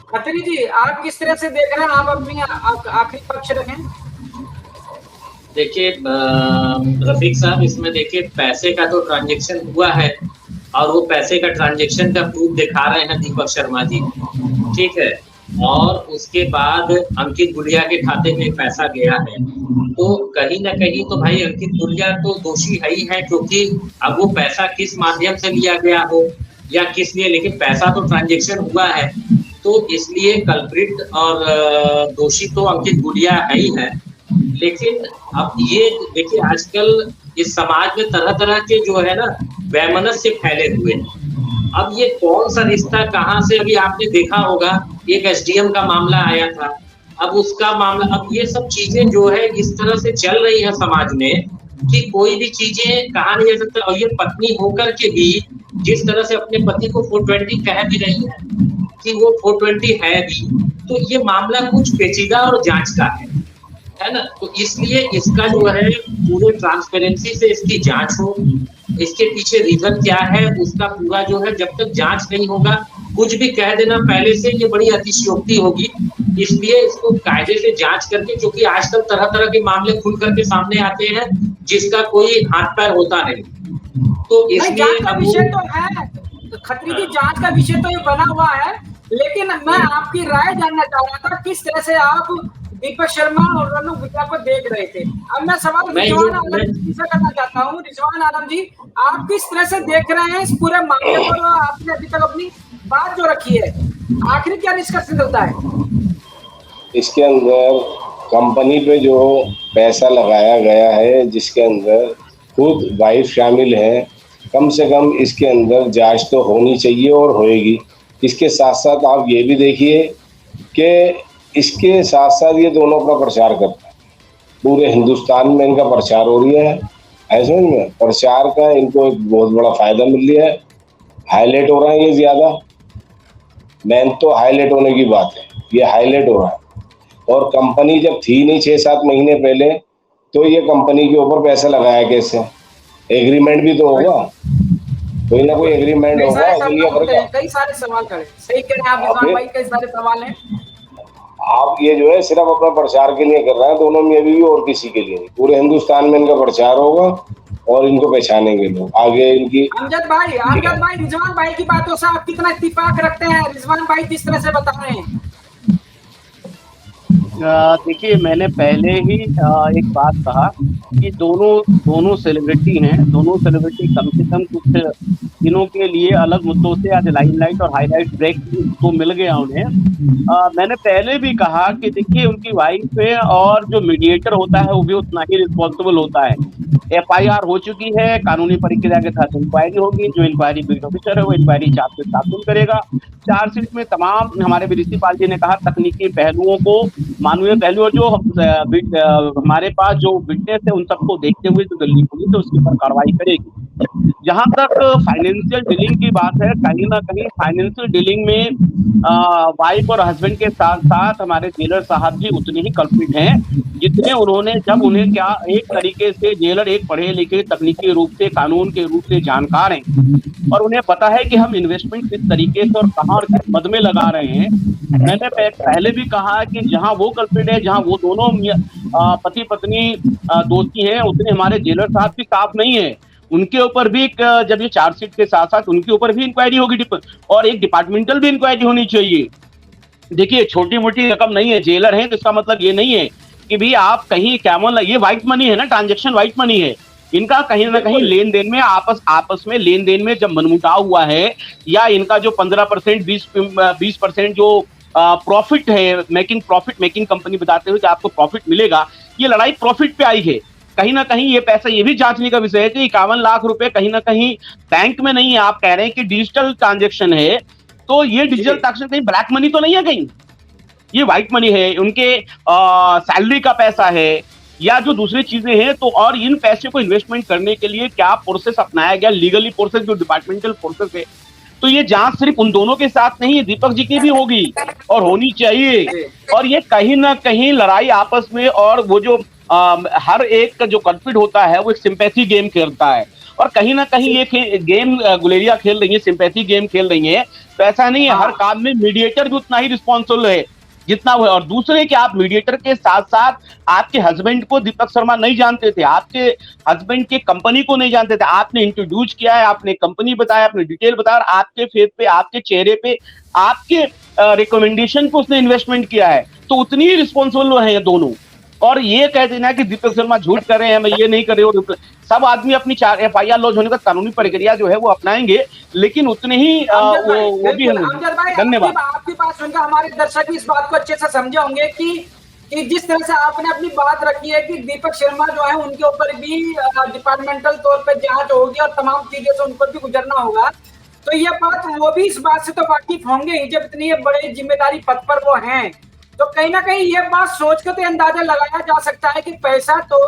खत्री जी, आप किस तरह से देख रहे हैं? आप अपनी आखिरी पक्ष रखें। देखिए रफीक साहब, इसमें देखिए पैसे का तो ट्रांजैक्शन हुआ है और वो पैसे का ट्रांजैक्शन का प्रूफ दिखा रहे हैं दीपक शर्मा जी, ठीक है। और उसके बाद अंकित गुलिया के खाते में पैसा गया है, तो कहीं ना कहीं तो भाई अंकित गुलिया तो दोषी है ही है, क्योंकि अब वो पैसा किस माध्यम से लिया गया हो या किस लिए, लेकिन पैसा तो ट्रांजैक्शन हुआ है, तो इसलिए कल्प्रिट और दोषी तो अंकित गुलिया है ही है। लेकिन अब ये देखिए, आजकल इस समाज में तरह तरह के जो है ना वैमनस्य फैले हुए हैं। अब ये कौन सा रिश्ता कहाँ से, अभी आपने देखा होगा एक एसडीएम का मामला आया था, अब उसका मामला, अब ये सब चीजें जो है इस तरह से चल रही है समाज में कि कोई भी चीजें कहा नहीं जा सकता। और ये पत्नी होकर के भी जिस तरह से अपने पति को 420 कह भी रही है कि वो 420 है भी, तो ये मामला कुछ पेचीदा और जांच का है ना। तो इसलिए इसका जो है पूरे ट्रांसपेरेंसी से इसकी जांच हो, इसके पीछे रीजन क्या है उसका पूरा जो है, जब तक जांच नहीं होगा कुछ भी कह देना पहले से ये बड़ी अतिशयोक्ति होगी। इसलिए इसको कायदे से जांच करके, क्योंकि आजकल तरह तरह के मामले खुल करके सामने आते हैं जिसका कोई हाथ पैर होता नहीं, तो इसलिए जांच का विषय तो है खत्री जी, जांच का विषय तो ये बना हुआ है, लेकिन मैं आपकी राय जानना चाह रहा था किस तरह से आप दीपक शर्मा और रनु गुप्ता को देख रहे थे। अब मैं सवाल रिजवान आलम जी से करना चाहता हूँ। रिजवान आलम जी, आप किस तरह से देख रहे हैं इस पूरे मामले को? आपने अभी तक अपनी बात जो रखी है, आखिर क्या निष्कर्ष निकलता है? इसके अंदर कंपनी पे जो पैसा लगाया गया है, जिसके अंदर खुद वाइफ शामिल है, कम से कम इसके अंदर जांच तो होनी चाहिए और होएगी। इसके साथ साथ आप ये भी देखिए कि इसके साथ साथ ये दोनों अपना प्रचार करते हैं, पूरे हिंदुस्तान में इनका प्रचार हो रहा है। ऐसे में प्रचार का इनको एक बहुत बड़ा फायदा मिल रहा है, हाईलाइट हो रहा है ये ज़्यादा। मेन तो हाईलाइट होने की बात है, ये हाईलाइट हो रहा है। और कंपनी जब थी नहीं 6-7 महीने पहले, तो ये कंपनी के ऊपर पैसा लगाया कैसे? एग्रीमेंट भी तो होगा, कोई ना कोई एग्रीमेंट होगा दुनिया भर का। कई सारे सवाल करें, सही कह रहे हैं आप रिजवान भाई, कई सारे सवाल हैं। आप ये जो है सिर्फ अपना प्रचार के लिए कर रहे हैं, दोनों में भी और किसी के लिए नहीं। पूरे हिंदुस्तान में इनका प्रचार होगा और इनको पहचानेंगे लोग आगे। इनकी अमजद भाई रिजवान भाई की बातों से आप कितना इत्तेफाक रखते हैं? रिजवान भाई किस तरह से बता रहे हैं? देखिए, मैंने पहले ही एक बात कहा कि दोनों सेलिब्रिटी हैं। दोनों सेलिब्रिटी कम से कम कुछ दिनों के लिए अलग मुद्दों से आज लाइमलाइट और हाईलाइट ब्रेक तो मिल गया उन्हें। मैंने पहले भी कहा कि देखिए, उनकी वाइफ है और जो मीडिएटर होता है वो भी उतना ही रिस्पॉन्सिबल होता है। एफआईआर हो चुकी है, कानूनी प्रक्रिया के तहत इंक्वायरी होगी। जो इंक्वायरी बीट ऑफिसर है वो इंक्वायरी चार्जशीट करेगा। चार्जशीट में तमाम, हमारे विदेशी पाल जी ने कहा, तकनीकी पहलुओं को, मानवीय पहलुओं, जो हमारे पास जो विटनेस है उन सबको देखते हुए जो दिल्ली पुलिस है उसके ऊपर कार्रवाई करेगी। जहां तक फाइनेंशियल डीलिंग की बात है, कहीं ना कहीं फाइनेंशियल डीलिंग में वाइफ और हस्बैंड के साथ साथ हमारे जेलर साहब जी उतने ही कल्प्रिट हैं जितने उन्होंने, जब उन्हें क्या एक तरीके से जेलर एक पढ़े लिखे, तकनीकी रूप से, कानून के रूप से जानकार हैं और उन्हें पता है कि हम इन्वेस्टमेंट किस तरीके से और कहां और किस मद में लगा रहे हैं। मैंने पहले भी कहा कि जहां वो कल्प्रिट है, जहां वो दोनों पति पत्नी दोस्ती हैं, उतने हमारे जेलर साहब भी साफ नहीं है। उनके ऊपर भी जब ये चार्जशीट के साथ साथ उनके ऊपर भी इंक्वायरी होगी और एक डिपार्टमेंटल भी इंक्वायरी होनी चाहिए। देखिए, छोटी मोटी रकम नहीं है, जेलर है तो इसका मतलब ये नहीं है कि भी आप कहीं कैमल, ये व्हाइट मनी है ना, ट्रांजैक्शन व्हाइट मनी है। इनका कहीं ना कहीं लेन देन में, आपस में लेन देन में जब मनमुटाव हुआ है, या इनका जो 15% 20% जो प्रॉफिट है, प्रॉफिट मेकिंग कंपनी बताते हुए कि आपको प्रॉफिट मिलेगा, ये लड़ाई प्रॉफिट पे आई है। कहीं ना कहीं ये पैसा, ये भी जांचने का विषय है कि 51 लाख रुपए कहीं ना कहीं बैंक में नहीं है। आप कह रहे हैं कि डिजिटल ट्रांजेक्शन है, तो ये डिजिटल ट्रांजेक्शन कहीं ब्लैक मनी तो नहीं है, कहीं ये व्हाइट मनी है, उनके सैलरी का पैसा है या जो दूसरी चीजें हैं। तो और इन पैसे को इन्वेस्टमेंट करने के लिए क्या प्रोसेस अपनाया गया, लीगली प्रोसेस, जो डिपार्टमेंटल प्रोसेस है, तो ये जांच सिर्फ उन दोनों के साथ नहीं, दीपक जी की भी होगी और होनी चाहिए। और ये कहीं ना कहीं लड़ाई आपस में, और वो जो हर एक का जो कल्प्रिट होता है वो एक सिंपैथी गेम खेलता है और कहीं ना कहीं ये गेम गुलेरिया खेल रही है, सिंपैथी गेम खेल रही है। तो ऐसा नहीं है, हर काम में मीडिएटर भी उतना ही रिस्पॉन्सिबल है जितना वो है। और दूसरे कि आप मीडिएटर के साथ साथ आपके हस्बैंड को दीपक शर्मा नहीं जानते थे, आपके हस्बैंड के कंपनी को नहीं जानते थे, आपने इंट्रोड्यूस किया है, आपने कंपनी बताया, आपने डिटेल बताया, और आपके फेस पे, आपके चेहरे पे, आपके रिकमेंडेशन पे उसने इन्वेस्टमेंट किया है, तो उतनी ही रिस्पॉन्सिबल है ये दोनों। और ये कह देना कि दीपक शर्मा झूठ कर रहे हैं, मैं ये नहीं कर रहे हो, सब आदमी अपनी FIR लॉन्च होने का कानूनी प्रक्रिया जो है वो अपनाएंगे, लेकिन उतने ही वो भी धन्यवाद। आपकी बात सुनकर हमारे दर्शक इस बात को अच्छे से समझे होंगे कि जिस तरह से आपने अपनी बात रखी है कि दीपक शर्मा जो है उनके ऊपर भी डिपार्टमेंटल तौर पर जांच होगी और तमाम चीजों से उनको भी गुजरना होगा, तो ये बात वो भी इस बात से तो वाकिफ होंगे ही जब इतनी बड़े जिम्मेदारी पद पर वो हैं। तो कहीं ना कहीं ये बात सोच के तो अंदाजा लगाया जा सकता है कि पैसा तो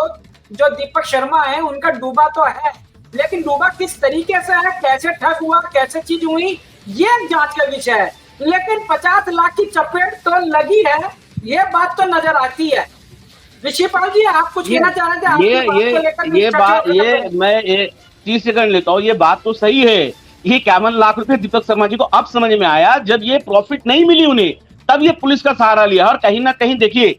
जो दीपक शर्मा है उनका डूबा तो है, लेकिन डूबा किस तरीके से है, कैसे ठग हुआ, कैसे चीज हुई, ये जांच का विषय है। लेकिन 50 लाख की चपेट तो लगी है, ये बात तो नजर आती है। ऋषिपाल जी, आप कुछ कहना चाह रहे थे? ये मैं 30 सेकंड लेता हूँ। ये बात तो सही है, ये 51 लाख रुपए दीपक शर्मा जी को अब समझ में आया, जब ये प्रॉफिट नहीं मिली उन्हें तब ये पुलिस का सहारा लिया। और कहीं ना कहीं देखिए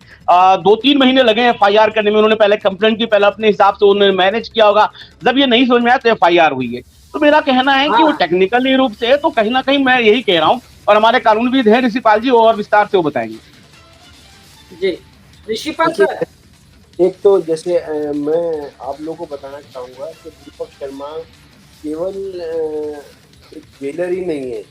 2-3 महीने लगे FIR करने में, उन्होंने पहले कंप्लेंट की, पहले अपने हिसाब से उन्होंने मैनेज किया होगा, जब ये नहीं समझ में आया तो FIR हुई है। तो मेरा कहना है कि वो टेक्निकली रूप से, तो कहीं ना कहीं मैं यही कह रहा हूँ, और हमारे कानूनविद हैं ऋषिपाल जी, और विस्तार से वो बताएंगे। जी ऋषिपाल सर, एक तो जैसे मैं आप लोगों को बताना चाहूँगा कि दीपक शर्मा केवल एक ज्वेलर ही नहीं है,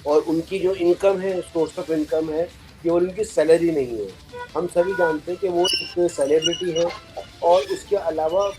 और उनकी जो इनकम है, सोर्स ऑफ इनकम है, केवल उनकी सैलरी नहीं है। हम सभी जानते हैं कि वो एक सेलिब्रिटी है, और उसके अलावा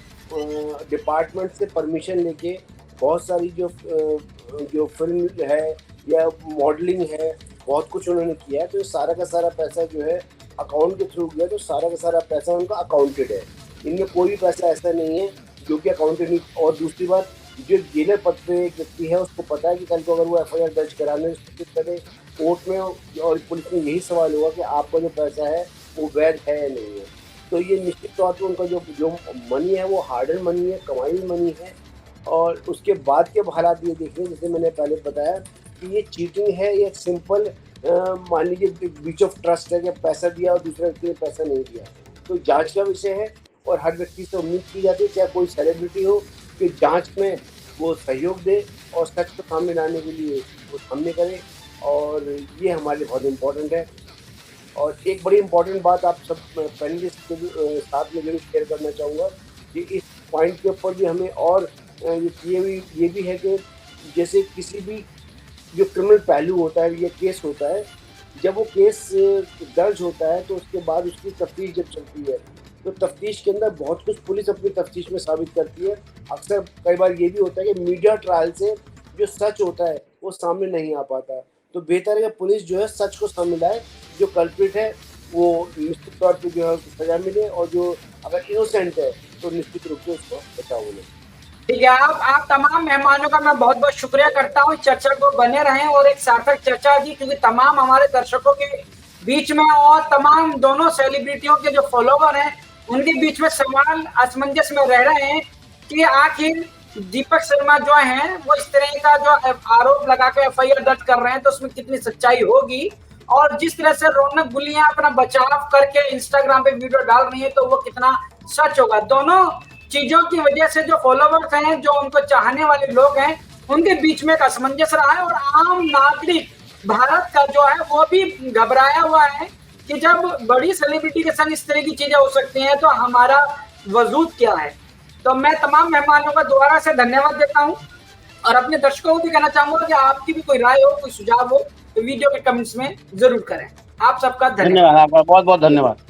डिपार्टमेंट से परमिशन लेके बहुत सारी जो फिल्म है या मॉडलिंग है, बहुत कुछ उन्होंने किया है। तो सारा का सारा पैसा जो है अकाउंट के थ्रू गया, तो सारा का सारा पैसा उनका अकाउंटेड है। इनमें कोई भी पैसा ऐसा नहीं है जो कि अकाउंटेड नहीं। और दूसरी बात, जो जेलर पद पे एक व्यक्ति है, उसको पता है कि कल को अगर वो FIR दर्ज कराने करे कोर्ट में और पुलिस में, यही सवाल होगा कि आपका जो पैसा है वो वैध है या नहीं है। तो ये निश्चित तौर पर उनका जो मनी है वो हार्ड एंड मनी है, कमाई हुई मनी है। और उसके बाद के हालात ये देख रहे हैं, जैसे मैंने पहले बताया कि ये चीटिंग है, ये सिंपल मान लीजिए ब्रीच ऑफ ट्रस्ट है कि पैसा दिया और दूसरे व्यक्ति ने पैसा नहीं दिया। तो जांच का विषय है, और हर व्यक्ति से उम्मीद की जाती है, चाहे कोई सेलिब्रिटी हो, कि जांच में वो सहयोग दे और सच को सामने लाने के लिए वो सामने करे। और ये हमारे लिए बहुत इम्पोर्टेंट है। और एक बड़ी इम्पोर्टेंट बात आप सब पैनलिस्ट के साथ में जरूर शेयर करना चाहूँगा कि इस पॉइंट के ऊपर भी हमें, और ये भी है कि जैसे किसी भी जो क्रिमिनल पहलू होता है या केस होता है, जब वो केस दर्ज होता है तो उसके बाद उसकी तफ्तीश जब चलती है, तो तफ्तीश के अंदर बहुत कुछ पुलिस अपनी तफ्तीश में साबित करती है। अक्सर कई बार ये भी होता है कि मीडिया ट्रायल से जो सच होता है वो सामने नहीं आ पाता। तो बेहतर है कि पुलिस जो है सच को सामने लाए, जो कल्प्रिट है वो निश्चित तौर पर जो है सजा मिले, और जो अगर इनोसेंट है तो निश्चित रूप से उसको बचाव मिले। ठीक है, आप तमाम मेहमानों का मैं बहुत बहुत शुक्रिया करता हूँ। चर्चा को बने रहें और एक सार्थक चर्चा दी, क्योंकि तमाम हमारे दर्शकों के बीच में और तमाम दोनों सेलिब्रिटियों के जो फॉलोवर हैं उनके बीच में सवाल असमंजस में रह रहे हैं कि आखिर दीपक शर्मा जो हैं वो इस तरह का जो आरोप लगा के FIR दर्ज कर रहे हैं तो उसमें कितनी सच्चाई होगी, और जिस तरह से रौनक गुलियां अपना बचाव करके इंस्टाग्राम पे वीडियो डाल रही है तो वो कितना सच होगा। दोनों चीजों की वजह से जो फॉलोवर्स हैं, जो उनको चाहने वाले लोग हैं, उनके बीच में एक असमंजस रहा है। और आम नागरिक भारत का जो है वो भी घबराया हुआ है कि जब बड़ी सेलिब्रिटी के संग इस तरह की चीजें हो सकती हैं तो हमारा वजूद क्या है। तो मैं तमाम मेहमानों का दोबारा से धन्यवाद देता हूं, और अपने दर्शकों को भी कहना चाहूंगा कि आपकी भी कोई राय हो, कोई सुझाव हो तो वीडियो के कमेंट्स में जरूर करें। आप सबका धन्यवाद। बहुत बहुत धन्यवाद।